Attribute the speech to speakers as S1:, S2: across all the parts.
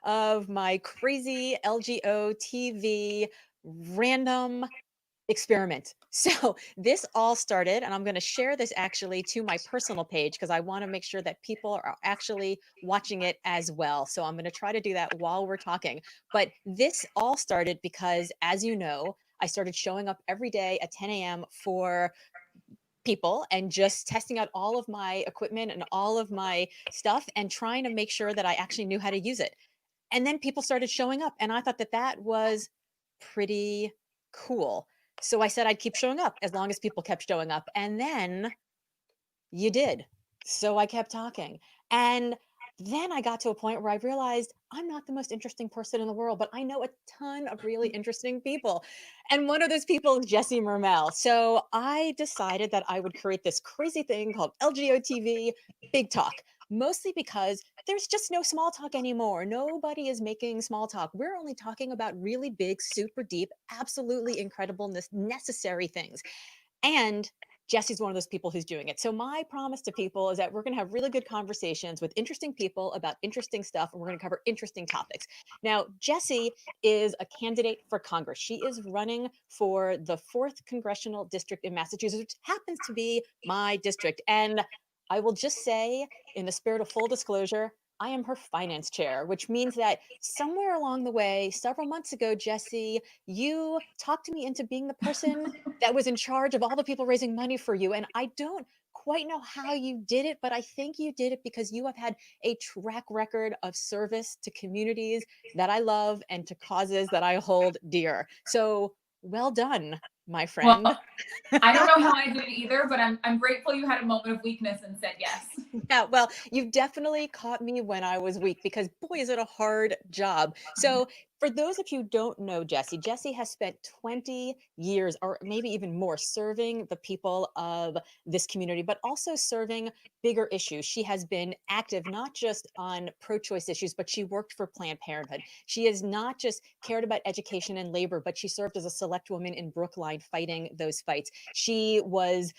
S1: of my crazy LGOtv random experiment. So this all started, and I'm going to share this actually to my personal page because I want to make sure that people are actually watching it as well. So I'm going to try to do that while we're talking. But this all started because, as you know, I started showing up every day at 10 a.m. for people and just testing out all of my equipment and all of my stuff and trying to make sure that I actually knew how to use it. And then people started showing up, and I thought that that was pretty cool. So I said I'd keep showing up as long as people kept showing up. And then you did. So I kept talking. And then I got to a point where I realized I'm not the most interesting person in the world, but I know a ton of really interesting people. And one of those people is Jessie Mermell. So I decided that I would create this crazy thing called LGOtv Big Talk, mostly because there's just no small talk anymore. Nobody is making small talk. We're only talking about really big, super deep, absolutely incredible, necessary things. And Jesse's one of those people who's doing it. So my promise to people is that we're going to have really good conversations with interesting people about interesting stuff, and we're going to cover interesting topics. Now, Jessie is a candidate for Congress. She is running for the 4th Congressional District in Massachusetts, which happens to be my district. And I will just say, in the spirit of full disclosure, I am her finance chair, which means that somewhere along the way, several months ago, Jessie, you talked me into being the person that was in charge of all the people raising money for you. And I don't quite know how you did it, but I think you did it because you have had a track record of service to communities that I love and to causes that I hold dear. So well done, my friend.
S2: Well, I don't know how I did it either, but I'm grateful you had a moment of weakness and said yes.
S1: Yeah, well, you definitely caught me when I was weak because boy, is it a hard job. So, for those of you who don't know Jessie, Jessie has spent 20 years or maybe even more serving the people of this community, but also serving bigger issues. She has been active not just on pro choice issues, but she worked for Planned Parenthood. She has not just cared about education and labor, but she served as a select woman in Brookline fighting those fights. She was,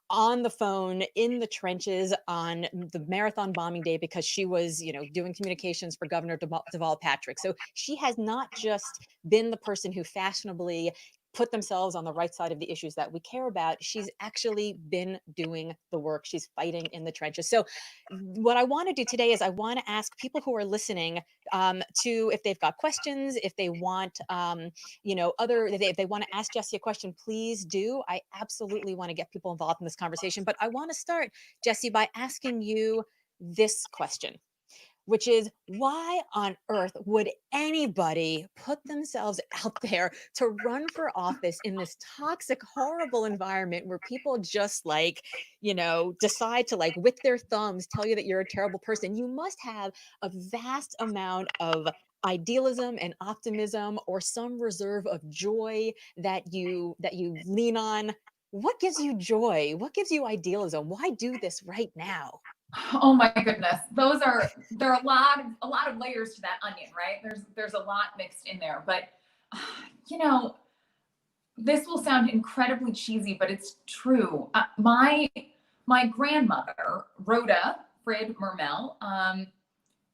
S1: on the phone in the trenches on the marathon bombing day because she was, doing communications for Governor Deval Patrick. So she has not just been the person who fashionably put themselves on the right side of the issues that we care about. She's actually been doing the work. She's fighting in the trenches. So what I want to do today is I want to ask people who are listening to, if they've got questions, if they want, if they want to ask Jessie a question, please do. I absolutely want to get people involved in this conversation. But I want to start, Jessie, by asking you this question, which is why on earth would anybody put themselves out there to run for office in this toxic, horrible environment where people just decide to with their thumbs tell you that you're a terrible person? You must have a vast amount of idealism and optimism or some reserve of joy that you lean on. What gives you joy? What gives you idealism? Why do this right now?
S2: Oh my goodness. There are a lot of layers to that onion, right? There's a lot mixed in there, but you know, this will sound incredibly cheesy, but it's true. My grandmother, Rhoda Frid Mermell,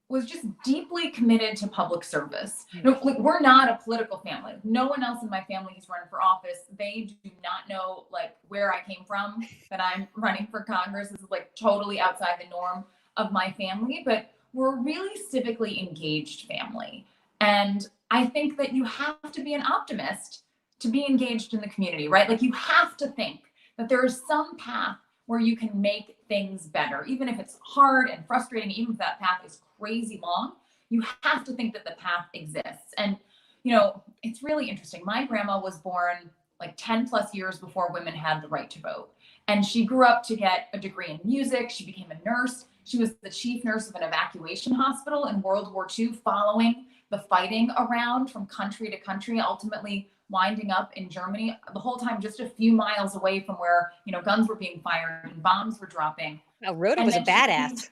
S2: was just deeply committed to public service. No, like, we're not a political family. No one else in my family has run for office. They do not know where I came from, that I'm running for Congress. This is totally outside the norm of my family, but we're a really civically engaged family. And I think that you have to be an optimist to be engaged in the community, right? You have to think that there is some path where you can make things better, even if it's hard and frustrating, even if that path is crazy long. You have to think that the path exists. And it's really interesting. My grandma was born 10 plus years before women had the right to vote, and she grew up to get a degree in music. She became a nurse. She was the chief nurse of an evacuation hospital in World War II, following the fighting around from country to country, ultimately winding up in Germany, the whole time just a few miles away from where, guns were being fired and bombs were dropping.
S1: Now, Rhoda was a badass.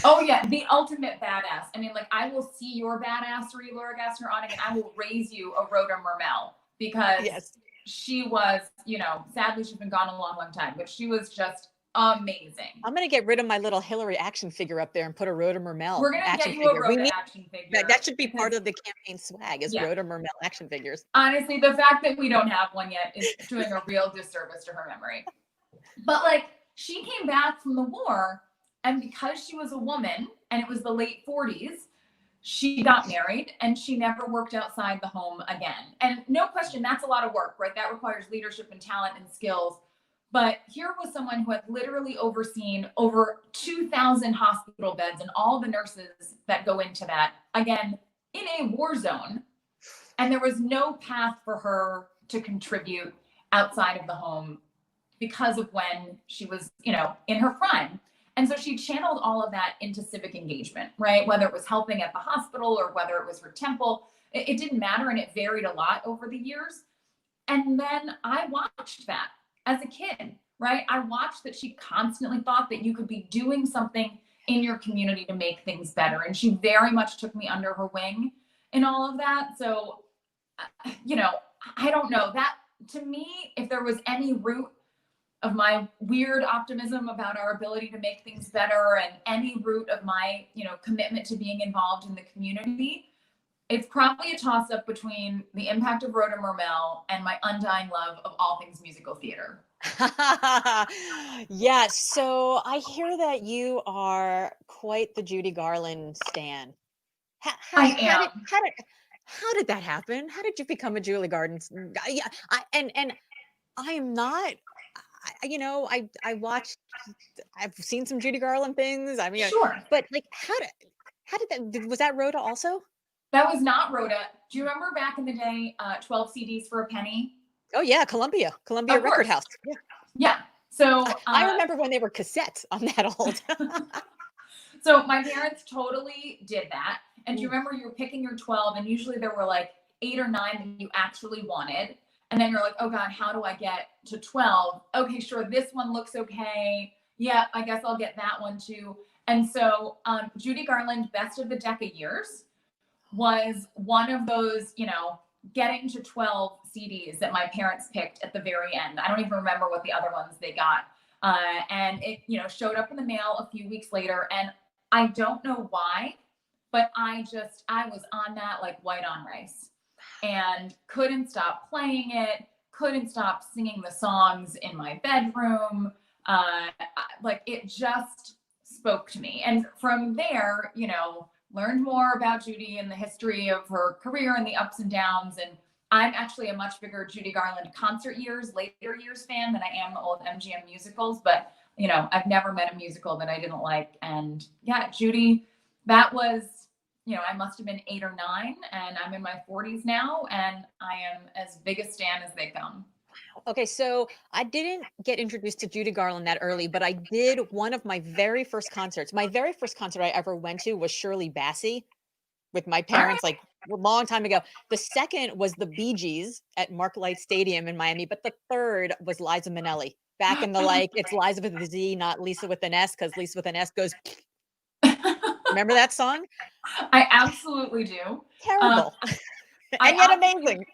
S2: Oh yeah, the ultimate badass. I mean, I will see your badassery, Laura Gassner, Otting, and I will raise you a Rhoda Mermell, because
S1: Yes.
S2: she was, sadly she's been gone a long, long time, but she was just amazing.
S1: I'm gonna get rid of my little Hillary action figure up there and put a Rhoda Mermell
S2: We're gonna
S1: action
S2: get you a
S1: figure. We
S2: Rhoda
S1: need
S2: action figure
S1: that should be part
S2: because,
S1: of the campaign swag is
S2: yeah,
S1: Rhoda Mermell action figures.
S2: honestly, the fact that we don't have one yet is doing a real disservice to her memory. But like, she came back from the war, and because she was a woman and it was the late 40s, she got married and she never worked outside the home again. And no question, that's a lot of work, right? That requires leadership and talent and skills. But here was someone who had literally overseen over 2,000 hospital beds and all the nurses that go into that, again, in a war zone. And there was no path for her to contribute outside of the home because of when she was, in her prime. And so she channeled all of that into civic engagement, right? Whether it was helping at the hospital or whether it was her temple, it didn't matter. And it varied a lot over the years. And then I watched that as a kid, right? I watched that she constantly thought that you could be doing something in your community to make things better. And she very much took me under her wing in all of that. So, I don't know. That, to me, if there was any root of my weird optimism about our ability to make things better and any root of my, commitment to being involved in the community, it's probably a toss up between the impact of Rhoda Mermell and my undying love of all things musical theater.
S1: Yeah, so I hear that you are quite the Judy Garland stan.
S2: I am.
S1: How did that happen? How did you become a Julie Garland? Yeah, and I am not. I watched. I've seen some Judy Garland things. I mean,
S2: Sure.
S1: but like, how did was that Rhoda also?
S2: That was not Rhoda. Do you remember back in the day, 12 CDs for a penny?
S1: Oh yeah, Columbia Record House. Yeah.
S2: Yeah. So
S1: I remember when they were cassettes on that old.
S2: So my parents totally did that. And do you remember you were picking your 12 and usually there were like 8 or 9 that you actually wanted. And then you're like, oh God, how do I get to 12? Okay, sure. This one looks okay. Yeah, I guess I'll get that one too. And so Judy Garland, Best of the Decade Years, was one of those, getting to 12 CDs that my parents picked at the very end. I don't even remember what the other ones they got. And it, showed up in the mail a few weeks later. And I don't know why, but I was on that like white on rice and couldn't stop playing it, couldn't stop singing the songs in my bedroom. Like it just spoke to me. And from there, learned more about Judy and the history of her career and the ups and downs. And I'm actually a much bigger Judy Garland later years fan than I am the old MGM musicals. But, I've never met a musical that I didn't like. And yeah, Judy, that was, I must have been 8 or 9 and I'm in my 40s now and I am as big a stan as they come.
S1: Okay, so I didn't get introduced to Judy Garland that early, but I did one of my very first concerts. My very first concert I ever went to was Shirley Bassey with my parents, like a long time ago. The second was the Bee Gees at Marklight Stadium in Miami, but the third was Liza Minnelli. Back in the it's Liza with a Z, not Lisa with an S, because Lisa with an S goes. Remember that song?
S2: I absolutely do.
S1: Terrible. And yet amazing.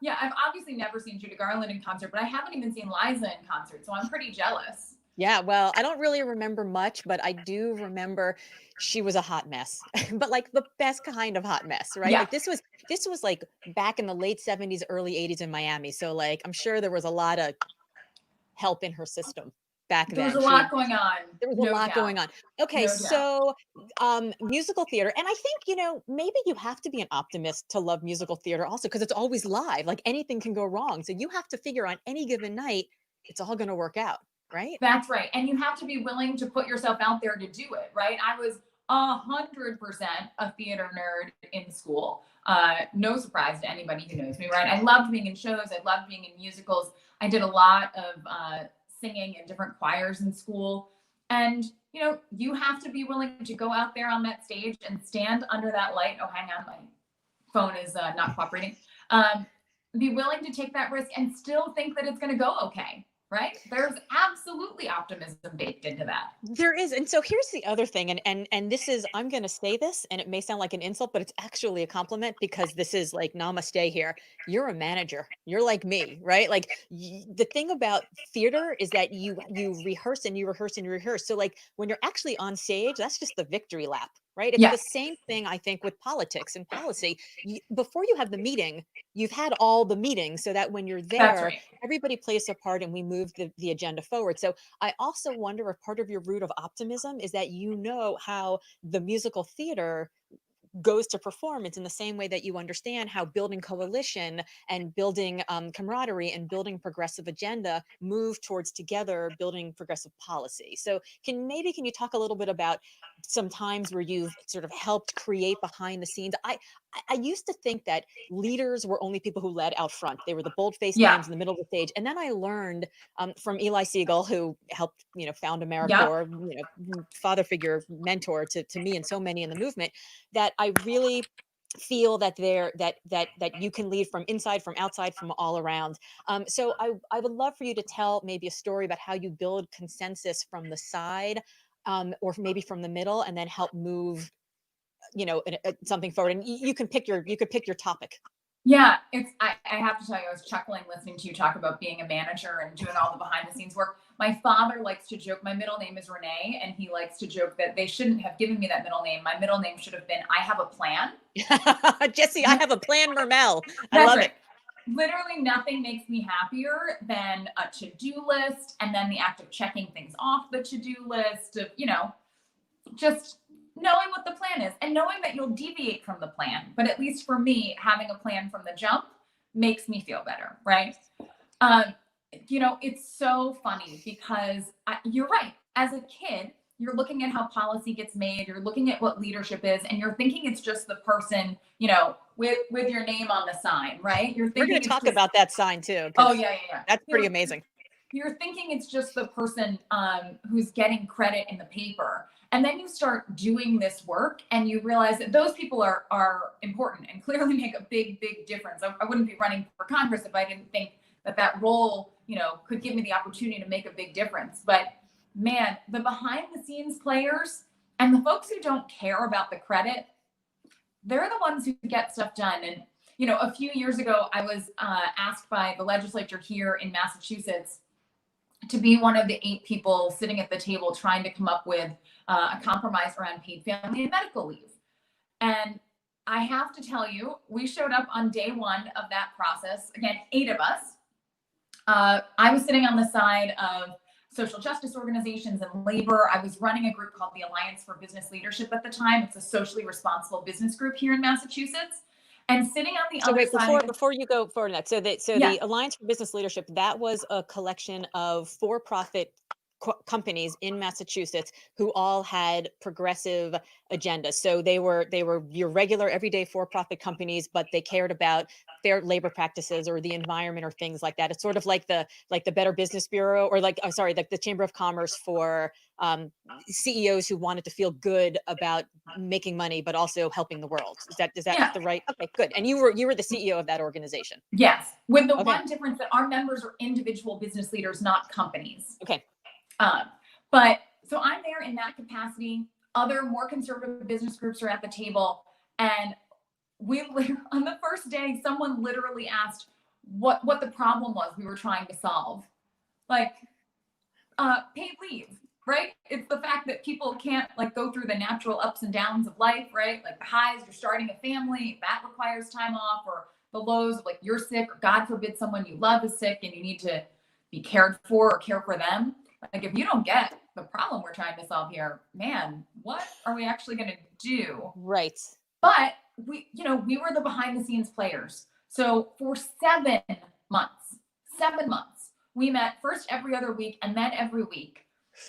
S2: Yeah, I've obviously never seen Judy Garland in concert, but I haven't even seen Liza in concert, so I'm pretty jealous.
S1: Yeah, well, I don't really remember much, but I do remember she was a hot mess, but like the best kind of hot mess, right?
S2: Yeah.
S1: Like this was like back in the late 70s, early 80s in Miami. So like I'm sure there was a lot of help in her system back
S2: There was
S1: then.
S2: a lot going on.
S1: There was a lot going on. Okay,
S2: No
S1: so musical theater. And I think, maybe you have to be an optimist to love musical theater also because it's always live. Like anything can go wrong. So you have to figure on any given night, it's all going to work out, right?
S2: That's right. And you have to be willing to put yourself out there to do it, right? I was 100% a theater nerd in school. No surprise to anybody who knows me, right? I loved being in shows. I loved being in musicals. I did a lot of singing in different choirs in school. And, you have to be willing to go out there on that stage and stand under that light. Oh, hang on. My phone is not cooperating. Be willing to take that risk and still think that it's going to go okay. right? There's absolutely optimism baked into that.
S1: There is. And so here's the other thing, and this is, I'm going to say this and it may sound like an insult, but it's actually a compliment because this is like namaste here. You're a manager. You're like me, right? Like the thing about theater is that you rehearse and you rehearse and you rehearse. So like when you're actually on stage, that's just the victory lap, right? It's the
S2: Yes,
S1: same thing I think with politics and policy. Before you have the meeting, you've had all the meetings so that when you're
S2: that's
S1: there,
S2: right.
S1: everybody plays their part and we move the agenda forward. So I also wonder if part of your root of optimism is that you know how the musical theater goes to performance in the same way that you understand how building coalition and building camaraderie and building progressive agenda move towards together building progressive policy. So can you talk a little bit about some times where you've sort of helped create behind the scenes? I used to think that leaders were only people who led out front. They were the bold-faced
S2: Yeah,
S1: names in the middle of the stage. And then I learned from Eli Siegel, who helped, found
S2: yep,
S1: AmeriCorps, father figure, mentor to me and so many in the movement, that I really feel that that you can lead from inside, from outside, from all around. So I would love for you to tell maybe a story about how you build consensus from the side, or maybe from the middle, and then help move something forward. And you can pick your topic.
S2: yeah. I have to tell you, I was chuckling listening to you talk about being a manager and doing all the behind the scenes work. My father likes to joke, my middle name is Renee, and he likes to joke that they shouldn't have given me that middle name. My middle name should have been I have a plan.
S1: Jesse, I have a plan, Mermell. I
S2: That's
S1: love
S2: right.
S1: it.
S2: Literally nothing makes me happier than a to-do list and then the act of checking things off the to-do list of, just knowing what the plan is and knowing that you'll deviate from the plan. But at least for me, having a plan from the jump makes me feel better, right? Um, it's so funny because you're right. As a kid, you're looking at how policy gets made, you're looking at what leadership is, and you're thinking it's just the person, with your name on the sign, right? You're
S1: We're going
S2: thinking
S1: to
S2: it's
S1: talk
S2: just,
S1: about that sign too,
S2: oh
S1: because
S2: yeah, yeah, yeah.
S1: that's pretty amazing.
S2: You're thinking it's just the person who's getting credit in the paper. And then you start doing this work and you realize that those people are important and clearly make a big, big difference. I wouldn't be running for Congress if I didn't think that role, could give me the opportunity to make a big difference. But man, the behind the scenes players and the folks who don't care about the credit, they're the ones who get stuff done. And, a few years ago, I was asked by the legislature here in Massachusetts to be one of the 8 people sitting at the table trying to come up with a compromise around paid family and medical leave. And I have to tell you, we showed up on day 1 of that process. Again, 8 of us. I was sitting on the side of social justice organizations and labor. I was running a group called the Alliance for Business Leadership at the time. It's a socially responsible business group here in Massachusetts. And sitting on the
S1: So
S2: other
S1: wait,
S2: side,
S1: before you go forward on that, so
S2: yeah,
S1: the Alliance for Business Leadership, that was a collection of for-profit companies in Massachusetts who all had progressive agendas. So they were your regular everyday for-profit companies, but they cared about fair labor practices or the environment or things like that. It's sort of like the Better Business Bureau, or like, oh, sorry, like the Chamber of Commerce for CEOs who wanted to feel good about making money but also helping the world. Is that
S2: yeah,
S1: the right? Okay, good. And you were the CEO of that organization.
S2: yes. With the
S1: Okay.
S2: one difference that our members are individual business leaders, not companies.
S1: Okay.
S2: Um, but so I'm there in that capacity. Other more conservative business groups are at the table. And on the first day, someone literally asked what the problem was we were trying to solve. Like, paid leave, right? It's the fact that people can't like go through the natural ups and downs of life, right? Like the highs, you're starting a family, that requires time off, or the lows of like you're sick, or God forbid someone you love is sick and you need to be cared for or care for them. Like if you don't get the problem we're trying to solve here, man, what are we actually going to do?
S1: Right.
S2: But we were the behind the scenes players. So for 7 months, we met first every other week and then every week.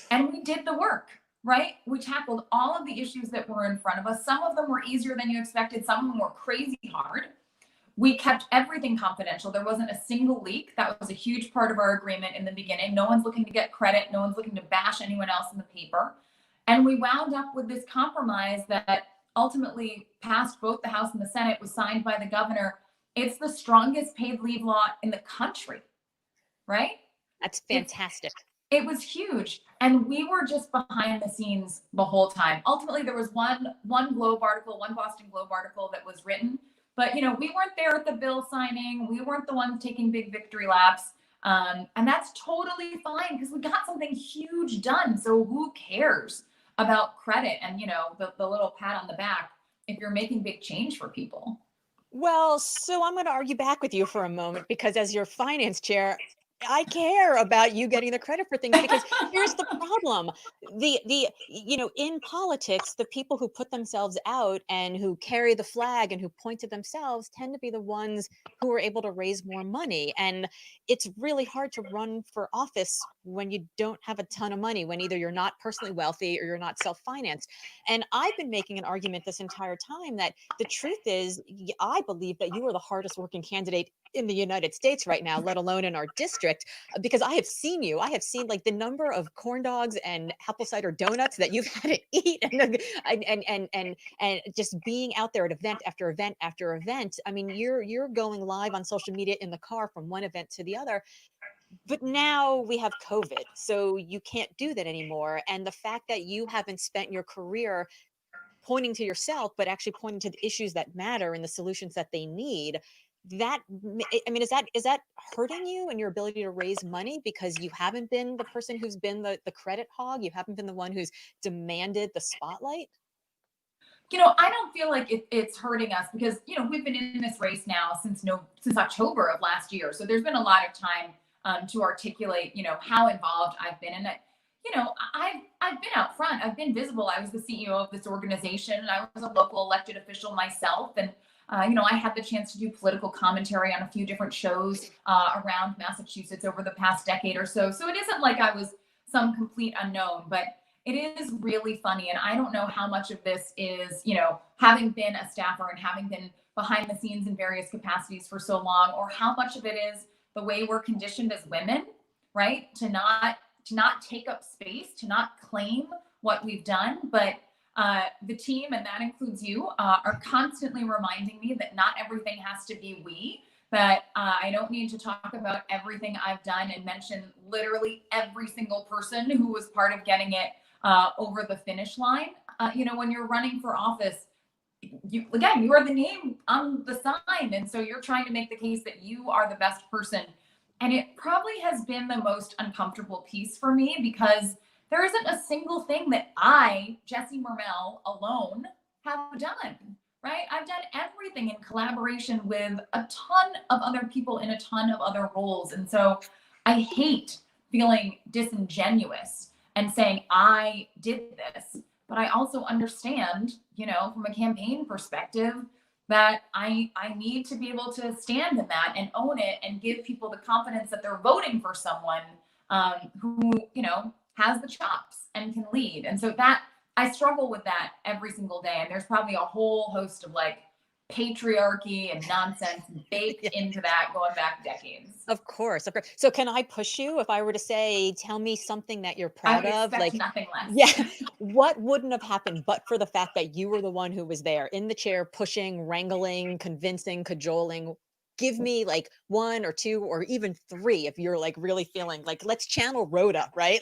S2: And we did the work, right? We tackled all of the issues that were in front of us. Some of them were easier than you expected. Some of them were crazy hard. We kept everything confidential. There wasn't a single leak. That was a huge part of our agreement in the beginning. No one's looking to get credit. No one's looking to bash anyone else in the paper. And we wound up with this compromise that ultimately passed both the House and the Senate, was signed by the governor. It's the strongest paid leave law in the country, right?
S1: That's fantastic.
S2: It was huge. And we were just behind the scenes the whole time. Ultimately, there was one Globe article, one Boston Globe article that was written, but we weren't there at the bill signing. We weren't the ones taking big victory laps. And that's totally fine because we got something huge done. So who cares about credit and the little pat on the back if you're making big change for people?
S1: Well, so I'm going to argue back with you for a moment because as your finance chair, I care about you getting the credit for things because here's the problem. In politics, the people who put themselves out and who carry the flag and who point to themselves tend to be the ones who are able to raise more money. And it's really hard to run for office when you don't have a ton of money, when either you're not personally wealthy or you're not self-financed. And I've been making an argument this entire time that the truth is, I believe that you are the hardest working candidate in the United States right now, let alone in our district, because I have seen you. I have seen like the number of corn dogs and apple cider donuts that you've had to eat, and just being out there at event after event after event. I mean, you're going live on social media in the car from one event to the other. But now we have COVID, so you can't do that anymore. And the fact that you haven't spent your career pointing to yourself, but actually pointing to the issues that matter and the solutions that they need. I mean, is that hurting you and your ability to raise money because you haven't been the person who's been the credit hog? You haven't been the one who's demanded the spotlight?
S2: I don't feel like it's hurting us because we've been in this race now since October of last year. So there's been a lot of time to articulate how involved I've been in it. I've been out front. I've been visible. I was the CEO of this organization, and I was a local elected official myself. And I had the chance to do political commentary on a few different shows around Massachusetts over the past decade or so. So it isn't like I was some complete unknown, but it is really funny. And I don't know how much of this is, having been a staffer and having been behind the scenes in various capacities for so long, or how much of it is the way we're conditioned as women, right? To not take up space, to not claim what we've done. But the team, and that includes you, are constantly reminding me that not everything has to be we, that I don't need to talk about everything I've done and mention literally every single person who was part of getting it over the finish line. When you're running for office, you are the name on the sign. And so you're trying to make the case that you are the best person. And it probably has been the most uncomfortable piece for me because there isn't a single thing that I, Jessie Mermell, alone have done, right? I've done everything in collaboration with a ton of other people in a ton of other roles. And so I hate feeling disingenuous and saying I did this, but I also understand, from a campaign perspective, that I need to be able to stand in that and own it and give people the confidence that they're voting for someone who, has the chops and can lead. And so that I struggle with that every single day. And there's probably a whole host of patriarchy and nonsense baked into that going back decades.
S1: Of course, of course. So can I push you if I were to say, tell me something that you're proud
S2: I
S1: of?
S2: would expect nothing less.
S1: Yeah, what wouldn't have happened but for the fact that you were the one who was there in the chair, pushing, wrangling, convincing, cajoling? Give me one or two or even three if you're really feeling let's channel Rhoda, right?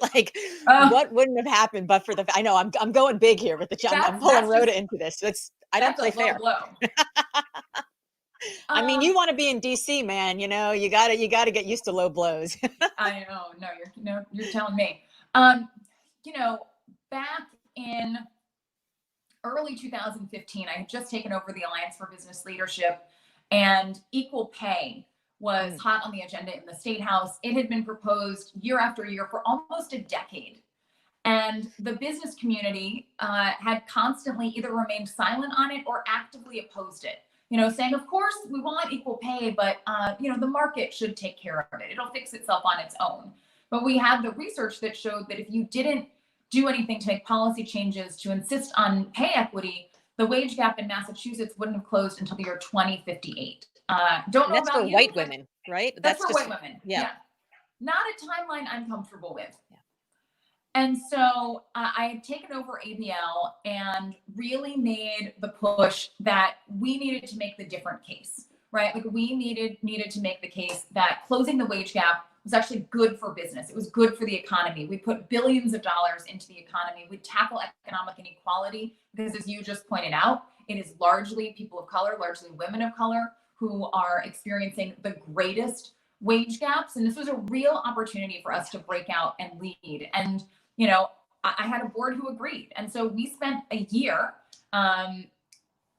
S1: What wouldn't have happened but for I know I'm going big here with I'm pulling Rhoda into this. I don't play fair.
S2: Blow.
S1: I mean, you want to be in DC, man. You gotta get used to low blows.
S2: I know. No, you're telling me. Back in early 2015, I had just taken over the Alliance for Business Leadership, and equal pay was hot on the agenda in the State House. It had been proposed year after year for almost a decade. And the business community had constantly either remained silent on it or actively opposed it. Saying, of course, we want equal pay, but, the market should take care of it. It'll fix itself on its own. But we had the research that showed that if you didn't do anything to make policy changes to insist on pay equity, the wage gap in Massachusetts wouldn't have closed until the year 2058. Don't know
S1: that's
S2: about
S1: for
S2: you,
S1: white women, right?
S2: That's for white women. Yeah. Not a timeline I'm comfortable with. Yeah. And so I had taken over ABL and really made the push that we needed to make the different case, right? Like we needed to make the case that closing the wage gap was actually good for business. It was good for the economy. We put billions of dollars into the economy. We tackle economic inequality because, as you just pointed out, it is largely people of color, largely women of color, who are experiencing the greatest wage gaps. And this was a real opportunity for us to break out and lead. And, you know, I had a board who agreed. And so we spent a year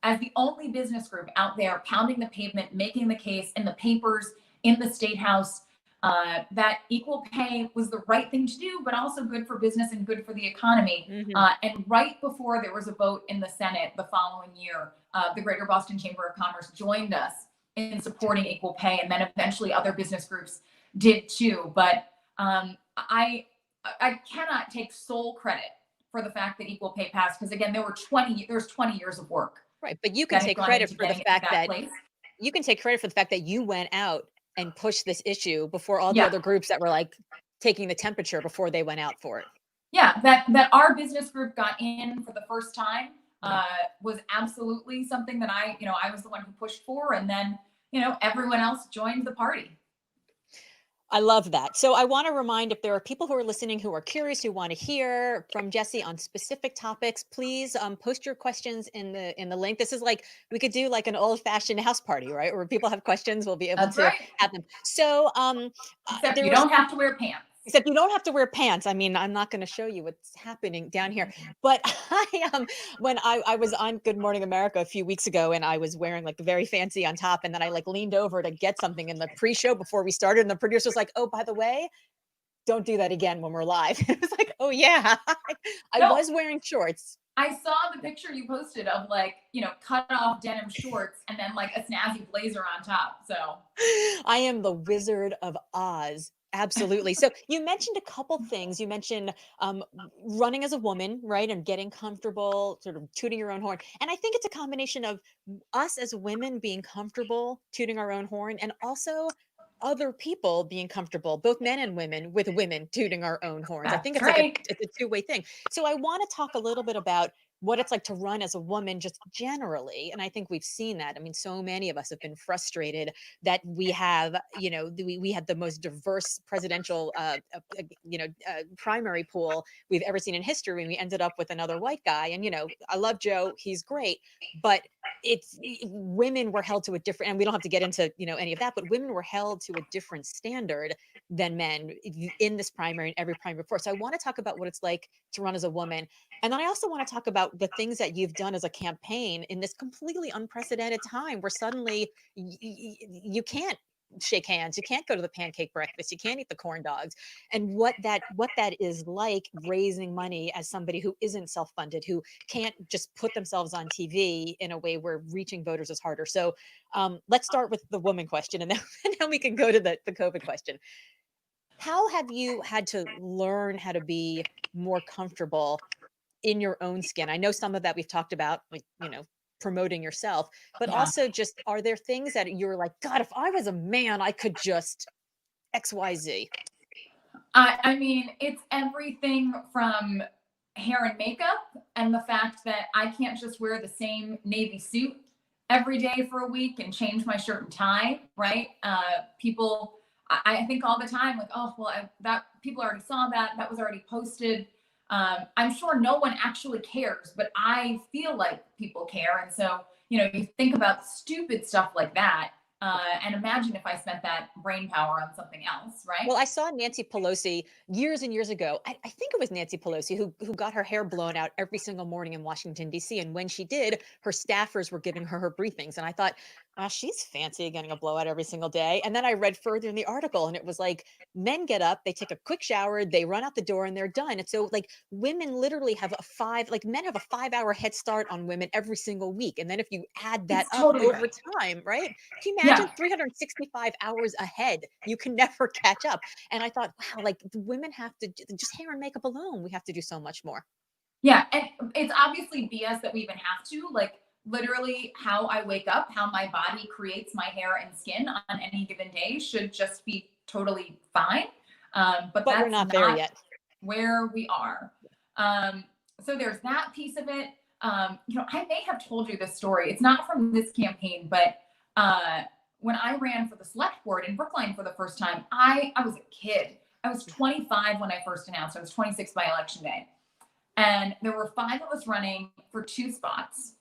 S2: as the only business group out there pounding the pavement, making the case in the papers, in the State House, that equal pay was the right thing to do, but also good for business and good for the economy. And right before there was a vote in the Senate the following year, the Greater Boston Chamber of Commerce joined us in supporting equal pay, and then eventually other business groups did too. But I cannot take sole credit for the fact that equal pay passed, because again, there's 20 years of work.
S1: Right, but you can take credit for the fact that you can take credit for the fact that you went out and push this issue before all the other groups that were like taking the temperature before they went out for it.
S2: Yeah, that our business group got in for the first time was absolutely something that I was the one who pushed for, and then, everyone else joined the party.
S1: I love that. So I want to remind, if there are people who are listening who are curious, who want to hear from Jessie on specific topics, please post your questions in the link. This is like, we could do like an old fashioned house party, right? Where people have questions, we'll be able to have them. So
S2: except you don't have to wear pants.
S1: Except you don't have to wear pants. I mean, I'm not going to show you what's happening down here. But when I was on Good Morning America a few weeks ago, and I was wearing like very fancy on top, and then I like leaned over to get something in the pre-show before we started, and the producer was like, "Oh, by the way, don't do that again when we're live." It was like, "Oh yeah, I was wearing shorts."
S2: I saw the picture you posted of like, cut off denim shorts and then like a snazzy blazer on top. So
S1: I am the Wizard of Oz. Absolutely. So you mentioned a couple things. You mentioned running as a woman, right? And getting comfortable, sort of tooting your own horn. And I think it's a combination of us as women being comfortable tooting our own horn, and also other people being comfortable, both men and women, with women tooting our own horns. I think it's like it's a two-way thing. So I want to talk a little bit about what it's like to run as a woman just generally. And I think we've seen that. I mean, so many of us have been frustrated that we have, we had the most diverse presidential, primary pool we've ever seen in history. And we ended up with another white guy. And, I love Joe. He's great. But women were held to a different, and we don't have to get into, any of that, but women were held to a different standard than men in this primary and every primary before. So I want to talk about what it's like to run as a woman. And then I also want to talk about the things that you've done as a campaign in this completely unprecedented time where suddenly you can't shake hands, you can't go to the pancake breakfast, you can't eat the corn dogs, and what that is like raising money as somebody who isn't self-funded, who can't just put themselves on TV in a way where reaching voters is harder. So let's start with the woman question, and then we can go to the COVID question. How have you had to learn how to be more comfortable in your own skin? I know some of that we've talked about, like, promoting yourself, but also just, are there things that you're like, God, if I was a man, I could just XYZ?
S2: I mean, it's everything from hair and makeup, and the fact that I can't just wear the same navy suit every day for a week and change my shirt and tie, right? People, I think all the time, like, oh, well, that people already saw that was already posted. I'm sure no one actually cares, but I feel like people care. And so, you think about stupid stuff like that. And imagine if I spent that brain power on something else, right?
S1: Well, I saw Nancy Pelosi years and years ago. I think it was Nancy Pelosi who got her hair blown out every single morning in Washington, D.C. And when she did, her staffers were giving her briefings. And I thought, she's fancy getting a blowout every single day. And then I read further in the article, and it was like, men get up, they take a quick shower, they run out the door, and they're done. And so like women literally have men have a 5-hour head start on women every single week. And then if you add that up over time, right? Can you imagine 365 hours ahead? You can never catch up. And I thought, wow, like the women have to just hair and makeup alone. We have to do so much more.
S2: Yeah. And it's obviously BS that we even have to, like, literally how I wake up, how my body creates my hair and skin on any given day should just be totally fine. But that's
S1: we're not there yet.
S2: Where we are. So there's that piece of it. I may have told you this story. It's not from this campaign, but when I ran for the select board in Brookline for the first time, I was a kid. I was 25 when I first announced. I was 26 by election day. And there were 5 of us running for 2 spots.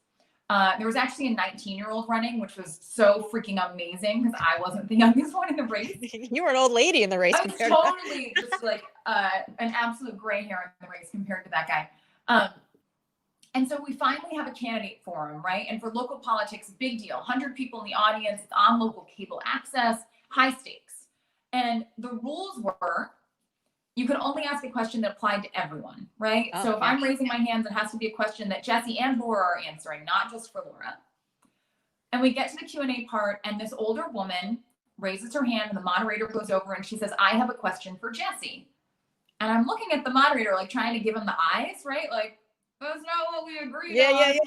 S2: There was actually a 19-year-old running, which was so freaking amazing because I wasn't the youngest one in the race.
S1: You were an old lady in the race.
S2: I was totally just like an absolute gray hair in the race compared to that guy. And so we finally have a candidate forum, right? And for local politics, big deal. 100 people in the audience, it's on local cable access, high stakes. And the rules were, you could only ask a question that applied to everyone, right? So if I'm raising my hands, it has to be a question that Jesse and Laura are answering, not just for Laura. And we get to the Q&A part, and this older woman raises her hand, and the moderator goes over and she says, I have a question for Jesse. And I'm looking at the moderator, like trying to give him the eyes, right? Like, that's not what we agreed on. Yeah.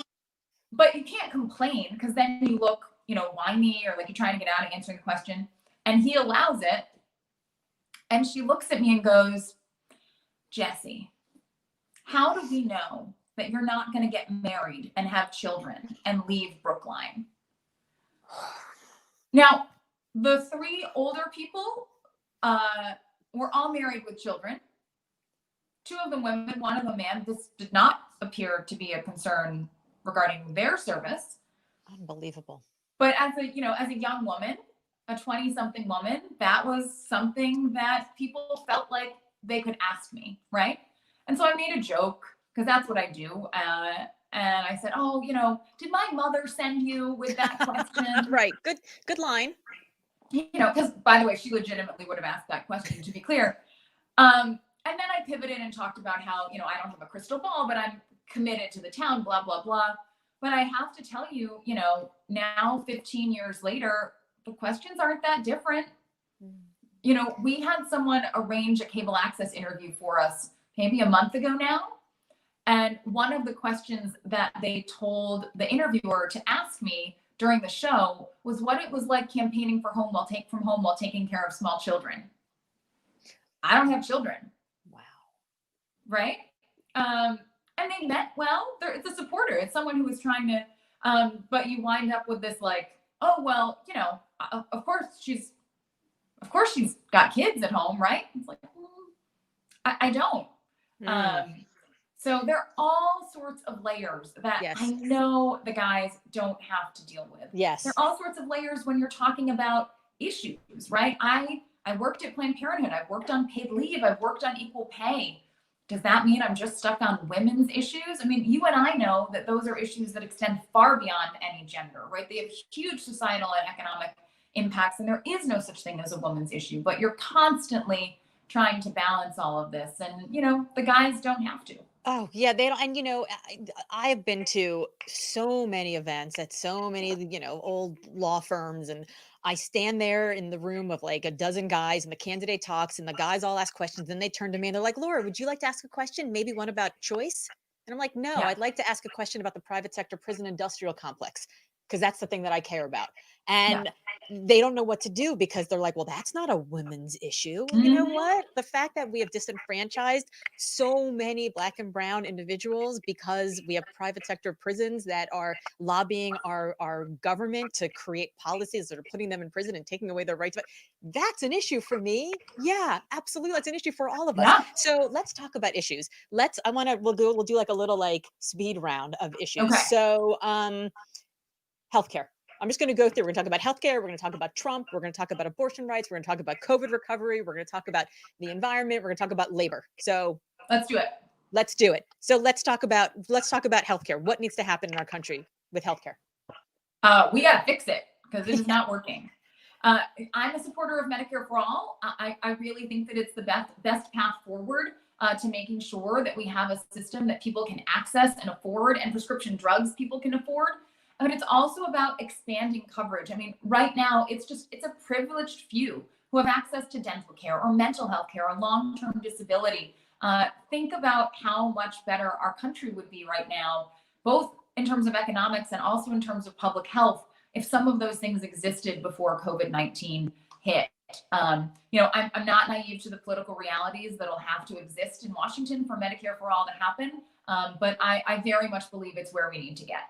S2: But you can't complain because then you look, whiny or like you're trying to get out of answering the question. And he allows it. And she looks at me and goes, Jesse, how do we know that you're not going to get married and have children and leave Brookline? Now, the 3 older people were all married with children. 2 of them women, 1 of them man. This did not appear to be a concern regarding their service.
S1: Unbelievable.
S2: But as a young woman, a 20-something woman, that was something that people felt like they could ask me, right? And so I made a joke because that's what I do. And I said, oh, did my mother send you with that question?
S1: Right. Good line.
S2: Because by the way, she legitimately would have asked that question, to be clear. And then I pivoted and talked about how, I don't have a crystal ball, but I'm committed to the town, blah, blah, blah. But I have to tell you, now 15 years later, the questions aren't that different. We had someone arrange a cable access interview for us maybe a month ago now. And one of the questions that they told the interviewer to ask me during the show was what it was like campaigning from home while taking care of small children. I don't have children.
S1: Wow.
S2: Right? And they meant well. It's a supporter. It's someone who was trying to, but you wind up with this like, oh, well, of course she's got kids at home, right? It's like, I don't. So there are all sorts of layers that I know the guys don't have to deal with.
S1: Yes.
S2: There are all sorts of layers when you're talking about issues, right? I worked at Planned Parenthood. I've worked on paid leave. I've worked on equal pay. Does that mean I'm just stuck on women's issues? I mean, you and I know that those are issues that extend far beyond any gender, right? They have huge societal and economic impacts, and there is no such thing as a woman's issue, but you're constantly trying to balance all of this. And, the guys don't have to.
S1: Oh, yeah, they don't. And, I've been to so many events at so many, old law firms, and I stand there in the room of like a dozen guys, and the candidate talks, and the guys all ask questions. Then they turn to me and they're like, Laura, would you like to ask a question? Maybe one about choice? And I'm like, no, I'd like to ask a question about the private sector prison industrial complex, because that's the thing that I care about. And they don't know what to do because they're like, well, that's not a women's issue. You know what? The fact that we have disenfranchised so many Black and brown individuals because we have private sector prisons that are lobbying our government to create policies that are putting them in prison and taking away their rights. But that's an issue for me. Yeah, absolutely. That's an issue for all of us.
S2: Yeah.
S1: So let's talk about issues. We'll do like a little like speed round of issues.
S2: Okay.
S1: So, healthcare. I'm just going to go through. We're going to talk about healthcare. We're going to talk about Trump. We're going to talk about abortion rights. We're going to talk about COVID recovery. We're going to talk about the environment. We're going to talk about labor. So
S2: let's do it.
S1: Let's do it. So let's talk about healthcare. What needs to happen in our country with healthcare?
S2: We got to fix it because it is not working. I'm a supporter of Medicare for all. I really think that it's the best path forward to making sure that we have a system that people can access and afford, and prescription drugs people can afford. But it's also about expanding coverage. I mean, right now, it's a privileged few who have access to dental care or mental health care or long-term disability. Think about how much better our country would be right now, both in terms of economics and also in terms of public health, if some of those things existed before COVID-19 hit. I'm not naive to the political realities that'll have to exist in Washington for Medicare for all to happen, but I very much believe it's where we need to get.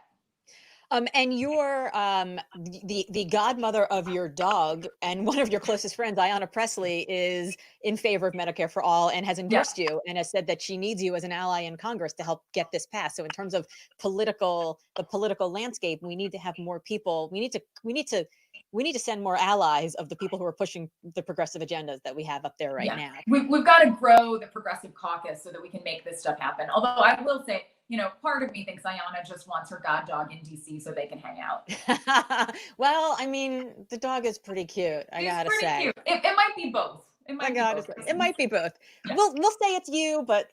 S1: And you're the godmother of your dog, and one of your closest friends, Ayanna Pressley, is in favor of Medicare for all and has
S2: Yeah.
S1: endorsed you and has said that she needs you as an ally in Congress to help get this passed. So in terms of the political landscape, we need to have more people. We need to send more allies of the people who are pushing the progressive agendas that we have up there right
S2: Yeah.
S1: now.
S2: We've got to grow the progressive caucus so that we can make this stuff happen. Although I will say, part of me thinks Ayanna just wants her god dog in DC so they can hang out.
S1: Well, I mean, the dog is pretty cute, I
S2: She's
S1: gotta
S2: pretty
S1: say.
S2: cute. It might be both. It
S1: I
S2: might be
S1: gotta
S2: both
S1: say, it
S2: reasons.
S1: might be both.
S2: Yeah.
S1: We'll say it's you, but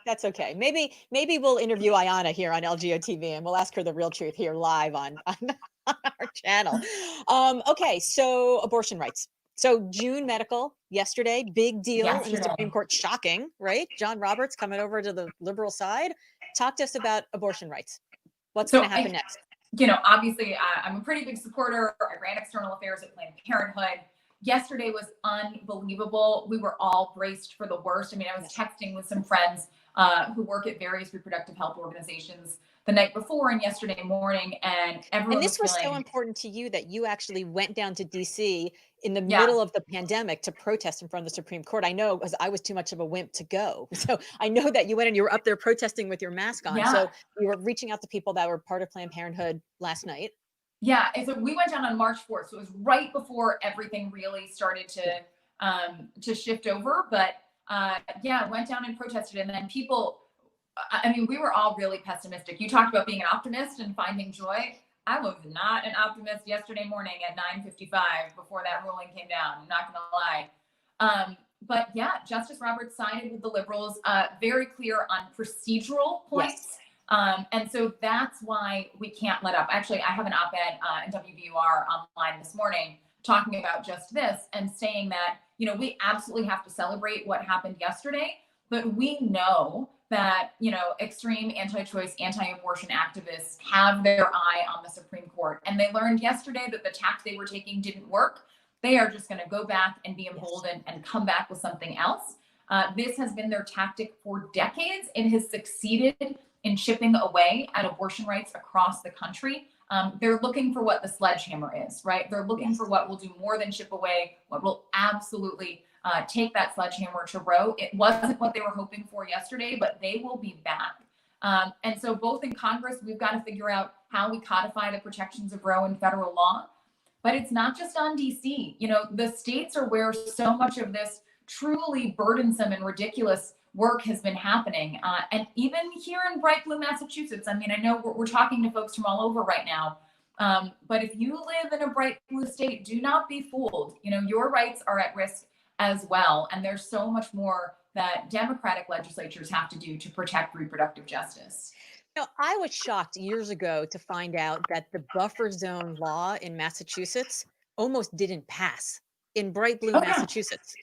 S1: that's okay. Maybe we'll interview Ayanna here on LGOtv and we'll ask her the real truth here live on our channel. Okay, so abortion rights. So June medical yesterday, big deal in the Supreme
S2: Yesterday.
S1: Court. Shocking, right? John Roberts coming over to the liberal side. Talk to us about abortion rights. What's
S2: So
S1: going to happen next?
S2: Obviously, I'm a pretty big supporter. I ran external affairs at Planned Parenthood. Yesterday was unbelievable. We were all braced for the worst. I mean, I was texting with some friends who work at various reproductive health organizations the night before and yesterday morning, and everyone
S1: And this was so
S2: feeling,
S1: important to you that you actually went down to DC in the
S2: yeah,
S1: middle of the pandemic to protest in front of the Supreme Court. I know because I was too much of a wimp to go. So I know that you went and you were up there protesting with your mask on.
S2: yeah,
S1: So you were reaching out to people that were part of Planned Parenthood last night.
S2: yeah. And so we went down on March 4th. So it was right before everything really started to shift over. But yeah, went down and protested, and then people. I mean, we were all really pessimistic. You talked about being an optimist and finding joy. I was not an optimist yesterday morning at 9:55 before that ruling came down. I'm not going to lie. But yeah, Justice Roberts sided with the liberals, very clear on procedural points.
S1: Yes.
S2: And so that's why we can't let up. Actually, I have an op-ed in WVUR online this morning talking about just this and saying that, we absolutely have to celebrate what happened yesterday, but we know that, extreme anti-choice, anti-abortion activists have their eye on the Supreme Court. And they learned yesterday that the tack they were taking didn't work. They are just going to go back and be emboldened and come back with something else. This has been their tactic for decades. It has succeeded in chipping away at abortion rights across the country. They're looking for what the sledgehammer is, right? They're looking for what will do more than chip away, what will absolutely take that sledgehammer to Roe. It wasn't what they were hoping for yesterday, but they will be back. And so both in Congress, we've got to figure out how we codify the protections of Roe in federal law. But it's not just on DC. The states are where so much of this truly burdensome and ridiculous work has been happening. And even here in bright blue Massachusetts, I mean, I know we're talking to folks from all over right now. But if you live in a bright blue state, do not be fooled. Your rights are at risk as well. And there's so much more that Democratic legislatures have to do to protect reproductive justice.
S1: I was shocked years ago to find out that the buffer zone law in Massachusetts almost didn't pass in bright blue Massachusetts.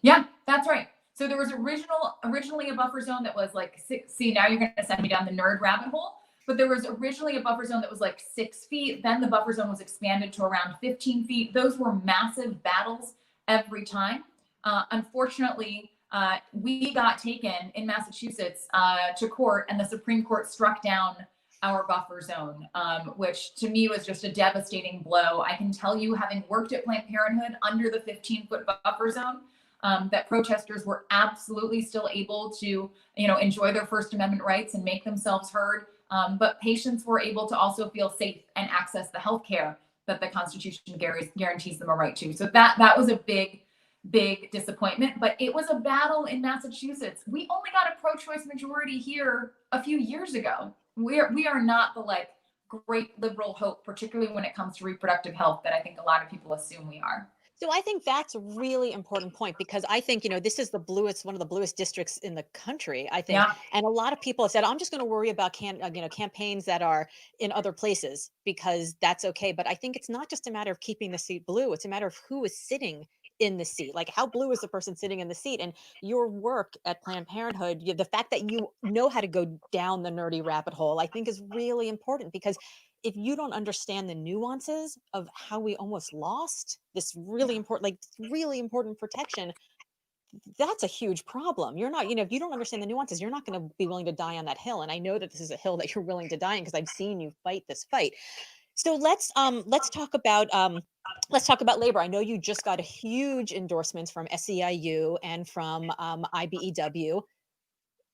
S2: Yeah, that's right. So there was originally a buffer zone that was like see, now you're going to send me down the nerd rabbit hole. But there was originally a buffer zone that was like 6 feet. Then the buffer zone was expanded to around 15 feet. Those were massive battles every time. Unfortunately, we got taken in Massachusetts to court, and the Supreme Court struck down our buffer zone, which to me was just a devastating blow. I can tell you, having worked at Planned Parenthood under the 15-foot buffer zone, that protesters were absolutely still able to, enjoy their First Amendment rights and make themselves heard. But patients were able to also feel safe and access the health care that the Constitution guarantees them a right to. So that was a big disappointment, but it was a battle in Massachusetts. We only got a pro-choice majority here a few years ago. We are not the great liberal hope, particularly when it comes to reproductive health, that I think a lot of people assume we are.
S1: So I think that's a really important point because I think, this is one of the bluest districts in the country, I think.
S2: Yeah.
S1: And a lot of people have said, I'm just going to worry about campaigns that are in other places because that's okay. But I think it's not just a matter of keeping the seat blue. It's a matter of who is sitting in the seat. Like, how blue is the person sitting in the seat? And your work at Planned Parenthood, the fact that you know how to go down the nerdy rabbit hole, I think is really important because if you don't understand the nuances of how we almost lost this really important protection, that's a huge problem. You're not, if you don't understand the nuances, you're not going to be willing to die on that hill. And I know that this is a hill that you're willing to die on because I've seen you fight this fight. So let's talk about labor. I know you just got a huge endorsements from SEIU and from IBEW.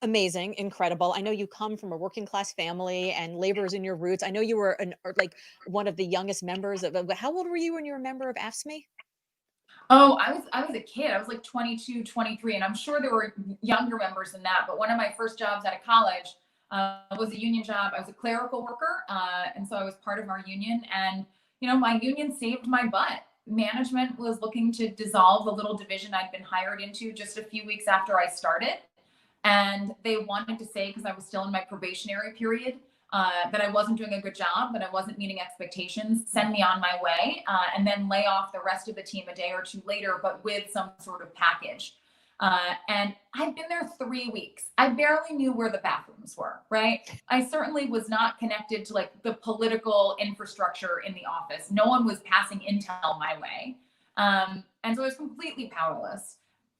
S1: Amazing, incredible. I know you come from a working class family and labor is in your roots. I know you were like one of the youngest members of. How old were you when you were a member of AFSCME?
S2: Oh, I was a kid. I was like 22, 23, and I'm sure there were younger members than that. But one of my first jobs out of college was a union job. I was a clerical worker, and so I was part of our union. And my union saved my butt. Management was looking to dissolve the little division I'd been hired into just a few weeks after I started, and they wanted to say, because I was still in my probationary period, that I wasn't doing a good job, that I wasn't meeting expectations, send me on my way, and then lay off the rest of the team a day or two later, but with some sort of package. And I'd been there 3 weeks. I barely knew where the bathrooms were, right? I certainly was not connected to like the political infrastructure in the office. No one was passing intel my way. And so I was completely powerless.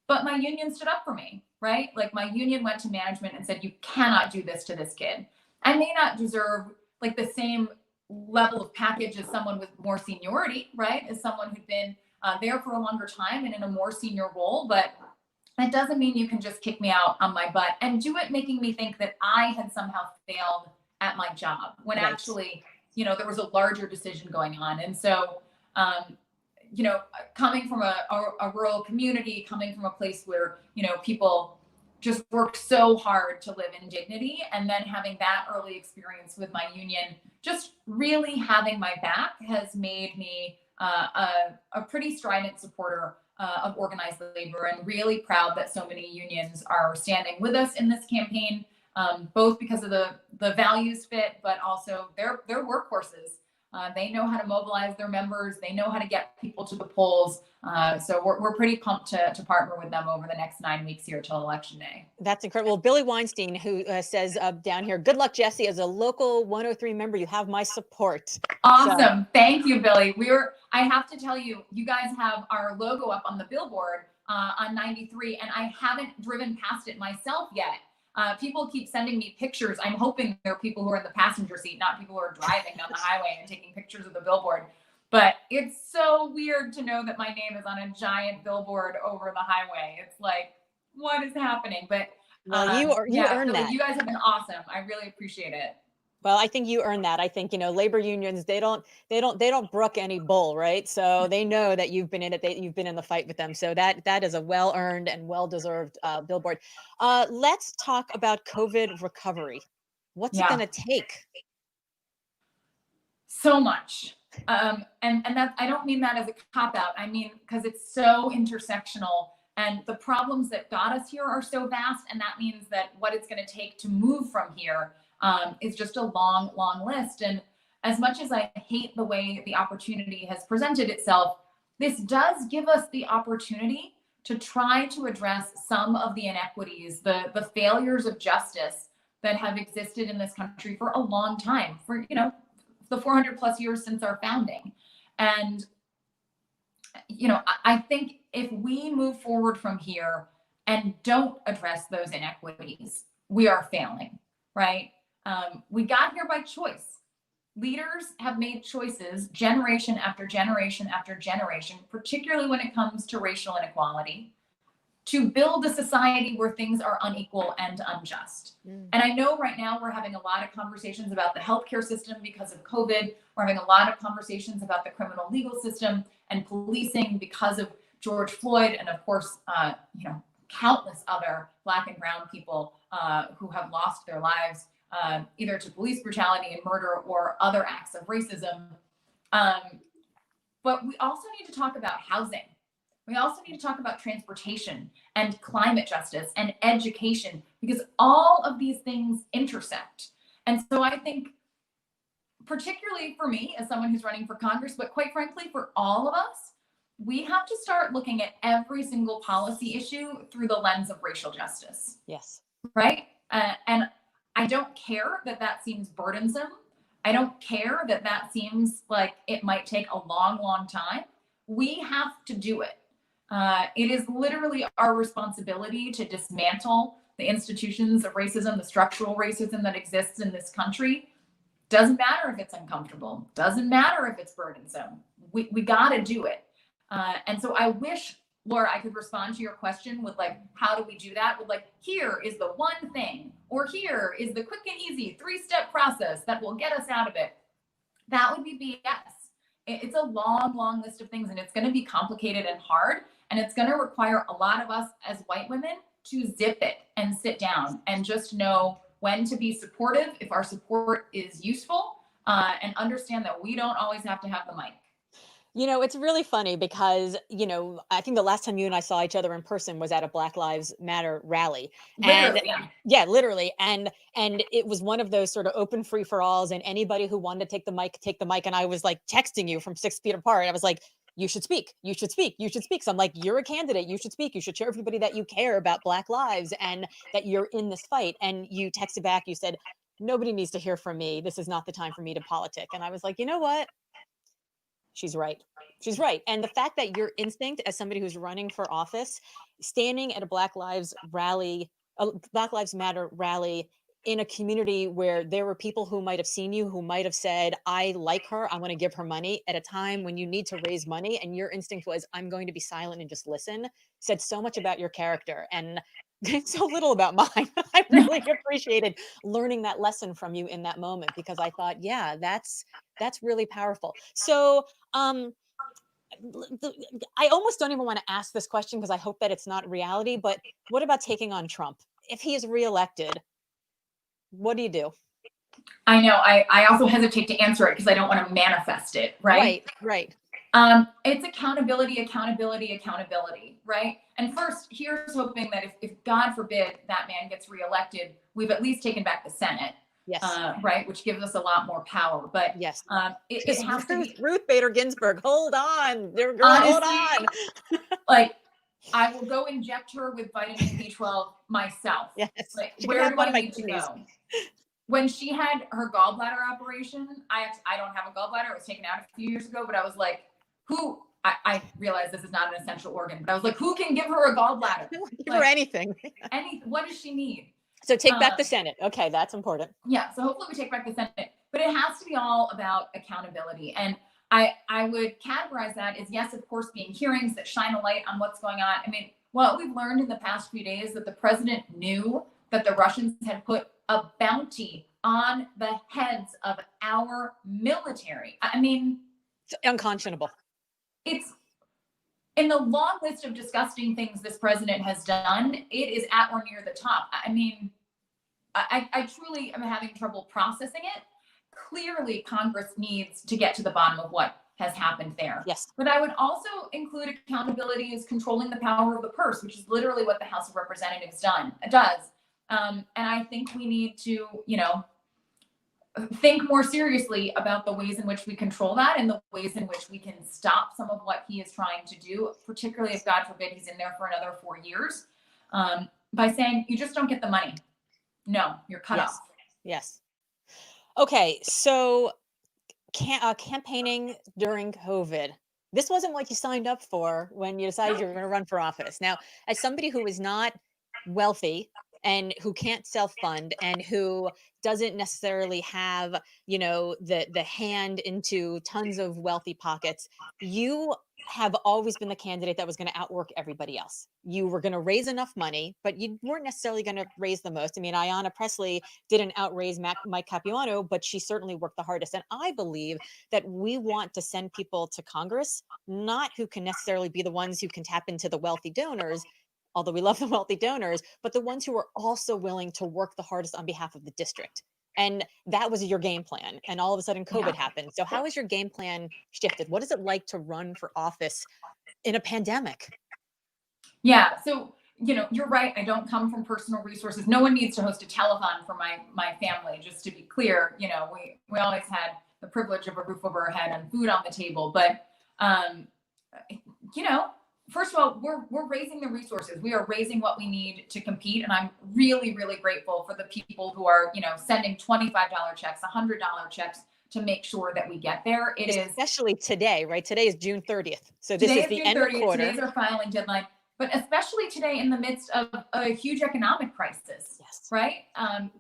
S2: But my union stood up for me, right? Like my union went to management and said, you cannot do this to this kid. I may not deserve like the same level of package as someone with more seniority, right? As someone who'd been there for a longer time and in a more senior role, but that doesn't mean you can just kick me out on my butt and do it making me think that I had somehow failed at my job when
S1: Right.
S2: actually, there was a larger decision going on. And so, coming from a rural community, coming from a place where, people just worked so hard to live in dignity, and then having that early experience with my union, just really having my back has made me a pretty strident supporter of organized labor, and really proud that so many unions are standing with us in this campaign, both because of the values fit, but also their workhorses. They know how to mobilize their members. They know how to get people to the polls. So we're pretty pumped to partner with them over the next 9 weeks here till Election Day.
S1: That's incredible. Billy Weinstein, who says down here, good luck, Jesse. As a local 103 member, you have my support.
S2: Awesome. So, thank you, Billy. I have to tell you, you guys have our logo up on the billboard on 93, and I haven't driven past it myself yet. People keep sending me pictures. I'm hoping there are people who are in the passenger seat, not people who are driving down the highway and taking pictures of the billboard. But it's so weird to know that my name is on a giant billboard over the highway. It's like, what is happening? But
S1: well, you earned that.
S2: You guys have been awesome. I really appreciate it.
S1: Well, I think you earned that. I think, labor unions, they don't brook any bull, right? So they know that you've been in it, you've been in the fight with them. So that is a well-earned and well-deserved billboard. Let's talk about COVID recovery. What's it going to take?
S2: So much. And that, I don't mean that as a cop-out. I mean, because it's so intersectional, and the problems that got us here are so vast. And that means that what it's going to take to move from here is just a long, long list. And as much as I hate the way the opportunity has presented itself, this does give us the opportunity to try to address some of the inequities, the failures of justice that have existed in this country for a long time, for, the 400 plus years since our founding. And, I think if we move forward from here and don't address those inequities, we are failing, right? We got here by choice. Leaders have made choices generation after generation after generation, particularly when it comes to racial inequality, to build a society where things are unequal and unjust. And I know right now we're having a lot of conversations about the healthcare system because of COVID. We're having a lot of conversations about the criminal legal system and policing because of George Floyd, and of course, countless other Black and brown people who have lost their lives either to police brutality and murder or other acts of racism. But we also need to talk about housing. We also need to talk about transportation and climate justice and education, because all of these things intersect. And so I think, particularly for me as someone who's running for Congress, but quite frankly, for all of us, we have to start looking at every single policy issue through the lens of racial justice.
S1: Yes.
S2: Right? And I don't care that that seems burdensome. I don't care that that seems like it might take a long, long time. We have to do it. It is literally our responsibility to dismantle the institutions of racism, the structural racism that exists in this country. Doesn't matter if it's uncomfortable. Doesn't matter if it's burdensome. We got to do it. And so I wish, Laura, I could respond to your question with like, how do we do that? With like, here is the one thing, or here is the quick and easy 3-step process that will get us out of it. That would be BS. It's a long, long list of things, and it's going to be complicated and hard. And it's going to require a lot of us as white women to zip it and sit down and just know when to be supportive if our support is useful, and understand that we don't always have to have the mic.
S1: You know, it's really funny because, I think the last time you and I saw each other in person was at a Black Lives Matter rally.
S2: Literally,
S1: And yeah, literally. And it was one of those sort of open free for alls, and anybody who wanted to take the mic, take the mic. And I was like texting you from 6 feet apart. I was like, you should speak, you should speak, you should speak. So I'm like, you're a candidate, you should speak, you should show everybody that you care about Black lives and that you're in this fight. And you texted back, you said, nobody needs to hear from me. This is not the time for me to politic. And I was like, you know what? She's right. She's right. And the fact that your instinct as somebody who's running for office, standing at a Black Lives rally, a Black Lives Matter rally in a community where there were people who might have seen you, who might have said, I like her, I want to give her money at a time when you need to raise money. And your instinct was, I'm going to be silent and just listen, said so much about your character and so little about mine. I really appreciated learning that lesson from you in that moment, because I thought, yeah, that's really powerful. So, I almost don't even want to ask this question because I hope that it's not reality, but what about taking on Trump? If he is reelected, what do you do?
S2: I know. I also hesitate to answer it because I don't want to manifest it, right?
S1: Right.
S2: It's accountability, right? And first, here's hoping that if God forbid that man gets reelected, we've at least taken back the Senate.
S1: Yes.
S2: Right, which gives us a lot more power. But
S1: yes,
S2: it has to be
S1: Ruth Bader Ginsburg. Hold on, girl,
S2: honestly,
S1: hold on.
S2: Like, I will go inject her with vitamin B12 myself.
S1: Yes.
S2: Like, where do I need to go? When she had her gallbladder operation, I don't have a gallbladder. It was taken out a few years ago, but I was like, who? I realize this is not an essential organ, but I was like, who can give her a gallbladder?
S1: Give her anything.
S2: What does she need?
S1: So take back the Senate. Okay, that's important.
S2: Yeah, so hopefully we take back the Senate, but it has to be all about accountability. And I would categorize that as, yes, of course, being hearings that shine a light on what's going on. I mean, what we've learned in the past few days that the president knew that the Russians had put a bounty on the heads of our military. I mean,
S1: it's unconscionable.
S2: It's in the long list of disgusting things this president has done. It is at or near the top. I mean, I truly am having trouble processing it. Clearly, Congress needs to get to the bottom of what has happened there.
S1: Yes.
S2: But I would also include accountability as controlling the power of the purse, which is literally what the House of Representatives does. And I think we need to, think more seriously about the ways in which we control that and the ways in which we can stop some of what he is trying to do, particularly if, God forbid, he's in there for another 4 years, by saying, you just don't get the money. No, you're cut off.
S1: Yes. Okay, so campaigning during COVID. This wasn't what you signed up for when you decided you were going to run for office. Now, as somebody who is not wealthy and who can't self-fund and who doesn't necessarily have, the hand into tons of wealthy pockets, you have always been the candidate that was going to outwork everybody else. You were going to raise enough money, but you weren't necessarily going to raise the most. I mean, Ayanna Pressley didn't outraise Mike Capuano, but she certainly worked the hardest. And I believe that we want to send people to Congress, not who can necessarily be the ones who can tap into the wealthy donors, although we love the wealthy donors, but the ones who are also willing to work the hardest on behalf of the district. And that was your game plan. And all of a sudden COVID happened. So how has your game plan shifted? What is it like to run for office in a pandemic?
S2: Yeah. So, you're right. I don't come from personal resources. No one needs to host a telethon for my family. Just to be clear, we always had the privilege of a roof over our head and food on the table. But, first of all, we're raising the resources. We are raising what we need to compete. And I'm really, really grateful for the people who are, sending $25 checks, $100 checks to make sure that we get there. It is
S1: Especially today, right? Today is June 30th. So this
S2: Today
S1: is
S2: is
S1: the
S2: June
S1: end of
S2: 30th.
S1: quarter.
S2: Today's our filing deadline, but especially today in the midst of a huge economic crisis,
S1: Yes.
S2: right?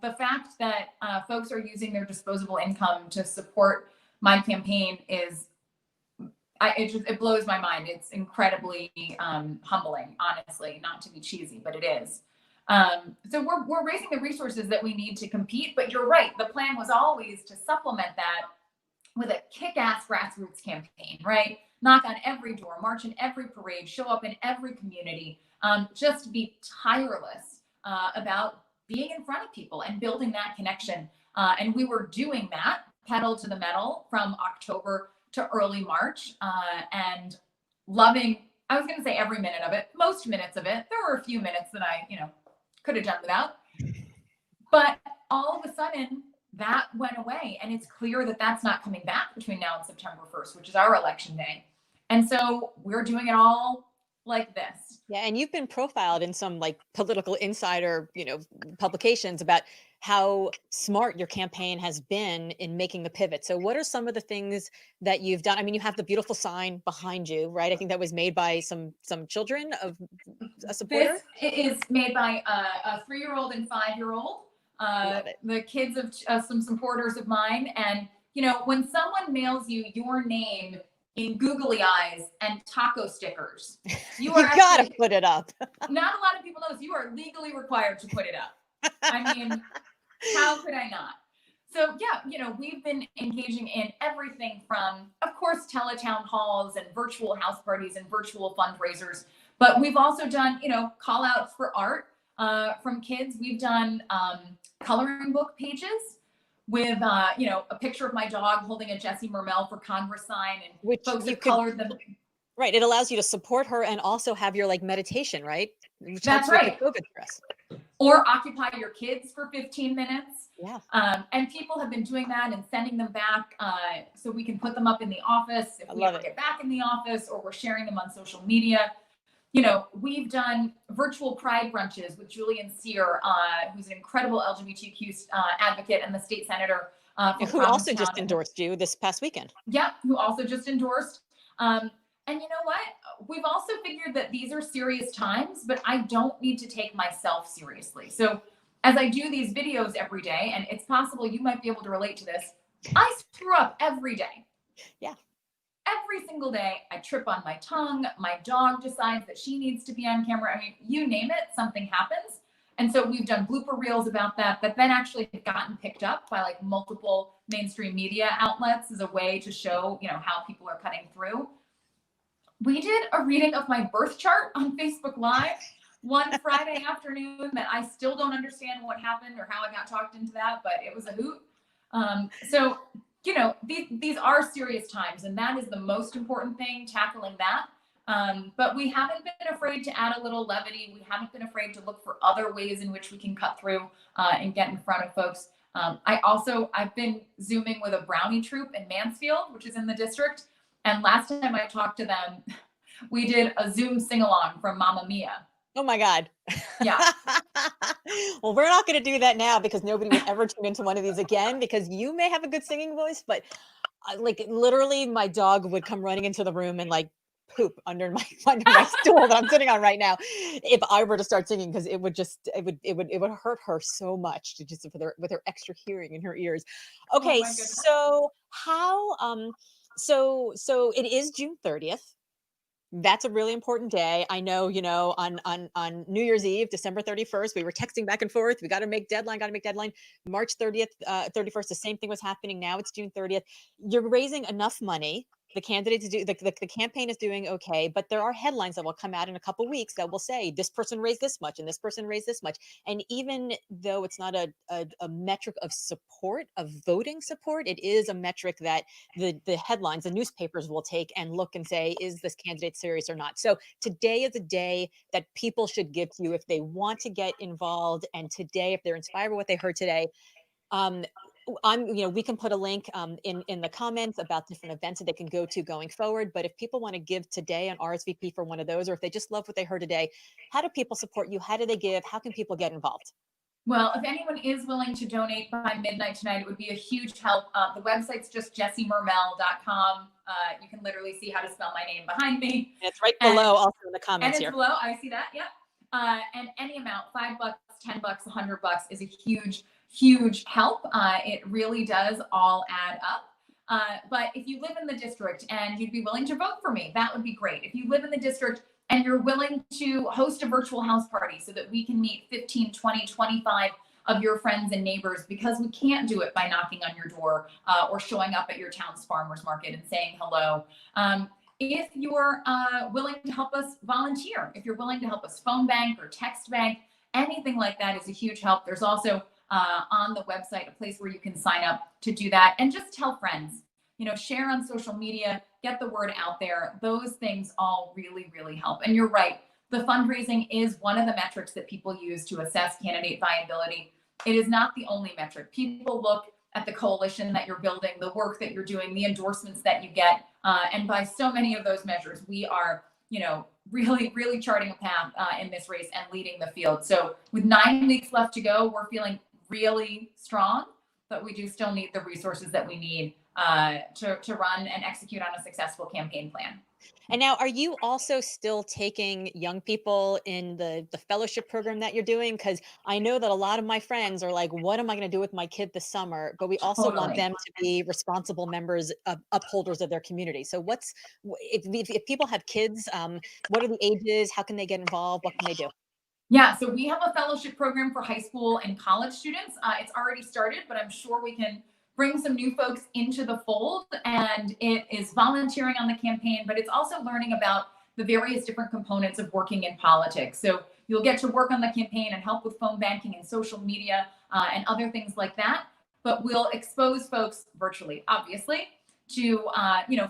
S2: The fact that folks are using their disposable income to support my campaign is, it blows my mind. It's incredibly humbling, honestly, not to be cheesy, but it is. So we're raising the resources that we need to compete, but you're right. The plan was always to supplement that with a kick-ass grassroots campaign, right? Knock on every door, march in every parade, show up in every community, just be tireless about being in front of people and building that connection. And we were doing that pedal to the metal from October to early March, and loving, I was going to say every minute of it, most minutes of it. There were a few minutes that I, could have done without, but all of a sudden, that went away. And it's clear that that's not coming back between now and September 1st, which is our election day. And so we're doing it all like this.
S1: Yeah, and you've been profiled in some like political insider, publications about how smart your campaign has been in making the pivot. So what are some of the things that you've done? I mean, you have the beautiful sign behind you, right? I think that was made by some children of a supporter.
S2: This is made by a 3-year-old and 5-year-old.
S1: Love it.
S2: The kids of some supporters of mine. And, when someone mails you your name in googly eyes and taco stickers, you
S1: You gotta put it up.
S2: Not a lot of people know this. You are legally required to put it up. I mean, how could I not? So yeah, we've been engaging in everything from, of course, teletown halls and virtual house parties and virtual fundraisers, but we've also done, call outs for art from kids. We've done coloring book pages with, a picture of my dog holding a Jesse Mermell for Congress sign, and
S1: Which
S2: folks
S1: you
S2: have
S1: could-
S2: colored them.
S1: Right. It allows you to support her and also have your like meditation, right? Which
S2: That's
S1: helps
S2: right.
S1: with the COVID stress.
S2: Or occupy your kids for 15 minutes.
S1: Yeah.
S2: And people have been doing that and sending them back so we can put them up in the office if we ever get back in the office, or we're sharing them on social media. We've done virtual pride brunches with Julian Sear, who's an incredible LGBTQ advocate and the state senator.
S1: Who also just endorsed you this past weekend.
S2: Yeah, who also just endorsed. And you know what? We've also figured that these are serious times, but I don't need to take myself seriously. So as I do these videos every day, and it's possible you might be able to relate to this, I screw up every day.
S1: Yeah.
S2: Every single day, I trip on my tongue. My dog decides that she needs to be on camera. I mean, you name it, something happens. And so we've done blooper reels about that then actually have gotten picked up by like multiple mainstream media outlets as a way to show, how people are cutting through. We did a reading of my birth chart on Facebook Live one Friday afternoon that I still don't understand what happened or how I got talked into that, but it was a hoot. So, these are serious times, and that is the most important thing, tackling that. But we haven't been afraid to add a little levity. We haven't been afraid to look for other ways in which we can cut through and get in front of folks. I've been Zooming with a brownie troop in Mansfield, which is in the district. And last time I talked to them, we did a Zoom sing-along from Mamma Mia.
S1: Oh my God.
S2: Yeah.
S1: Well, we're not going to do that now because nobody would ever tune into one of these again, because you may have a good singing voice, but like literally my dog would come running into the room and like poop under my stool that I'm sitting on right now if I were to start singing, because it would hurt her so much to just with her extra hearing in her ears. Okay, so how so it is June 30th. That's a really important day. I know, on New Year's Eve, December 31st, we were texting back and forth. We got to make deadline. March 30th, 31st, the same thing was happening. Now it's June 30th. You're raising enough money. The candidates the campaign is doing okay, but there are headlines that will come out in a couple weeks that will say this person raised this much and this person raised this much. And even though it's not a metric of support, of voting support, it is a metric that the headlines, the newspapers will take and look and say, is this candidate serious or not? So today is a day that people should give to you if they want to get involved. And today, if they're inspired by what they heard today, we can put a link in the comments about different events that they can go to going forward. But if people want to give today an RSVP for one of those, or if they just love what they heard today, how do people support you? How do they give? How can people get involved?
S2: Well, if anyone is willing to donate by midnight tonight, it would be a huge help. The website's just jessiemermell.com. You can literally see how to spell my name behind me.
S1: And it's right
S2: And
S1: below also in the
S2: and
S1: comments
S2: it's
S1: here.
S2: below. I see that. Yep. And any amount, $5, $10, $100 is a huge, huge help. It really does all add up. But if you live in the district and you'd be willing to vote for me, that would be great. If you live in the district and you're willing to host a virtual house party so that we can meet 15, 20, 25 of your friends and neighbors, because we can't do it by knocking on your door or showing up at your town's farmer's market and saying hello. If you're willing to help us volunteer, if you're willing to help us phone bank or text bank, anything like that is a huge help. There's also on the website a place where you can sign up to do that, and just tell friends, share on social media, get the word out there. Those things all really, really help. And you're right, the fundraising is one of the metrics that people use to assess candidate viability. It is not the only metric. People look at the coalition that you're building, the work that you're doing, the endorsements that you get. And by so many of those measures, we are, really, really charting a path in this race and leading the field. So with 9 weeks left to go, we're feeling really strong, but we do still need the resources that we need to run and execute on a successful campaign plan.
S1: And now, are you also still taking young people in the fellowship program that you're doing? Because I know that a lot of my friends are like, what am I going to do with my kid this summer? But we also want
S2: Totally.
S1: them to be responsible members, upholders of their community. So if people have kids, what are the ages? How can they get involved? What can they do?
S2: Yeah, so we have a fellowship program for high school and college students. It's already started, but I'm sure we can bring some new folks into the fold. And it is volunteering on the campaign, but it's also learning about the various different components of working in politics. So you'll get to work on the campaign and help with phone banking and social media and other things like that. But we'll expose folks virtually, obviously, to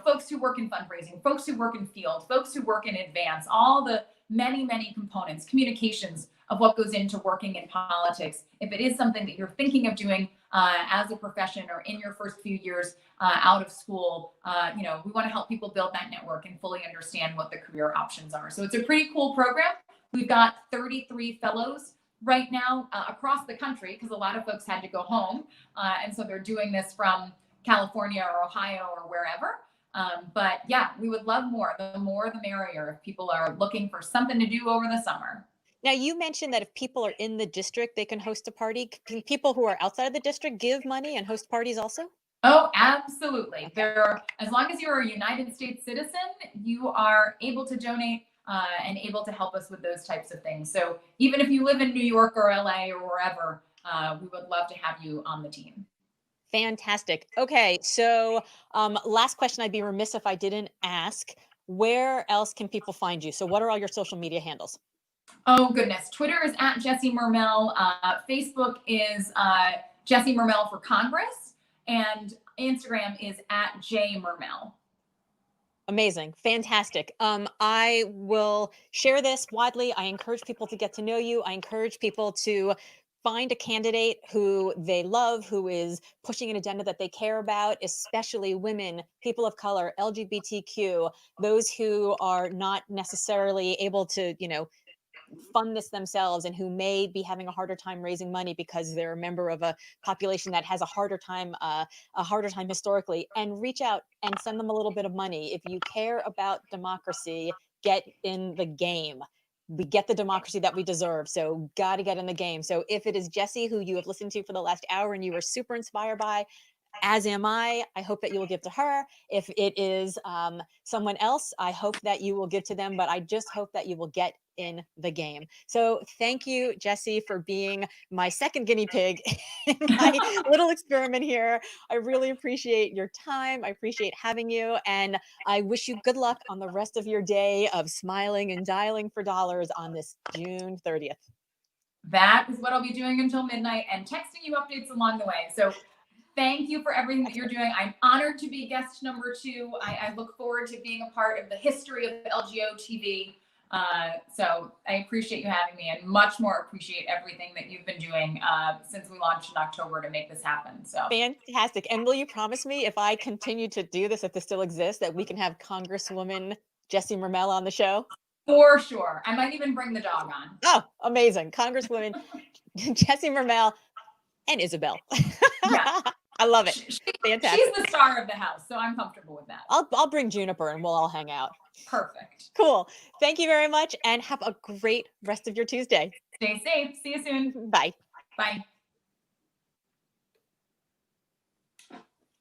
S2: folks who work in fundraising, folks who work in field, folks who work in advance, all the many, many components, communications of what goes into working in politics. If it is something that you're thinking of doing as a profession or in your first few years out of school, we want to help people build that network and fully understand what the career options are. So it's a pretty cool program. We've got 33 fellows right now across the country, because a lot of folks had to go home. And so they're doing this from California or Ohio or wherever. But yeah, we would love more. The more, the merrier if people are looking for something to do over the summer.
S1: Now, you mentioned that if people are in the district, they can host a party. Can people who are outside of the district give money and host parties also?
S2: Oh, absolutely.
S1: Okay.
S2: As long as you're a United States citizen, you are able to donate and able to help us with those types of things. So even if you live in New York or LA or wherever, we would love to have you on the team.
S1: Fantastic. Okay, so last question. I'd be remiss if I didn't ask. Where else can people find you? So, what are all your social media handles?
S2: Oh goodness. Twitter is at Jessie Mermell. Facebook is Jessie Mermell for Congress. And Instagram is at J Mermell.
S1: Amazing. Fantastic. I will share this widely. I encourage people to get to know you. I encourage people to find a candidate who they love, who is pushing an agenda that they care about, especially women, people of color, LGBTQ, those who are not necessarily able to, fund this themselves and who may be having a harder time raising money because they're a member of a population that has a harder time historically, and reach out and send them a little bit of money. If you care about democracy, get in the game. We get the democracy that we deserve, so got to get in the game. So if it is Jessie, who you have listened to for the last hour and you were super inspired by, as am I hope that you will give to her. If it is someone else, I hope that you will give to them, but I just hope that you will get in the game. So thank you, Jessie, for being my second guinea pig in my little experiment here. I really appreciate your time. I appreciate having you. And I wish you good luck on the rest of your day of smiling and dialing for dollars on this June 30th.
S2: That is what I'll be doing until midnight and texting you updates along the way. So thank you for everything that you're doing. I'm honored to be guest number 2. I look forward to being a part of the history of LGOtv. So I appreciate you having me, and much more appreciate everything that you've been doing since we launched in October to make this happen. So
S1: Fantastic. And will you promise me, if I continue to do this, if this still exists, that we can have Congresswoman Jessie Mermell on the show?
S2: For sure. I might even bring the dog on.
S1: Oh, amazing. Congresswoman Jessie Mermell and Isabel.
S2: Yeah.
S1: I love it.
S2: She's
S1: Fantastic.
S2: the star of the house, so I'm comfortable with that.
S1: I'll bring Juniper and we'll all hang out.
S2: Perfect.
S1: Cool. Thank you very much and have a great rest of your Tuesday.
S2: Stay safe. See you soon.
S1: Bye.
S2: Bye.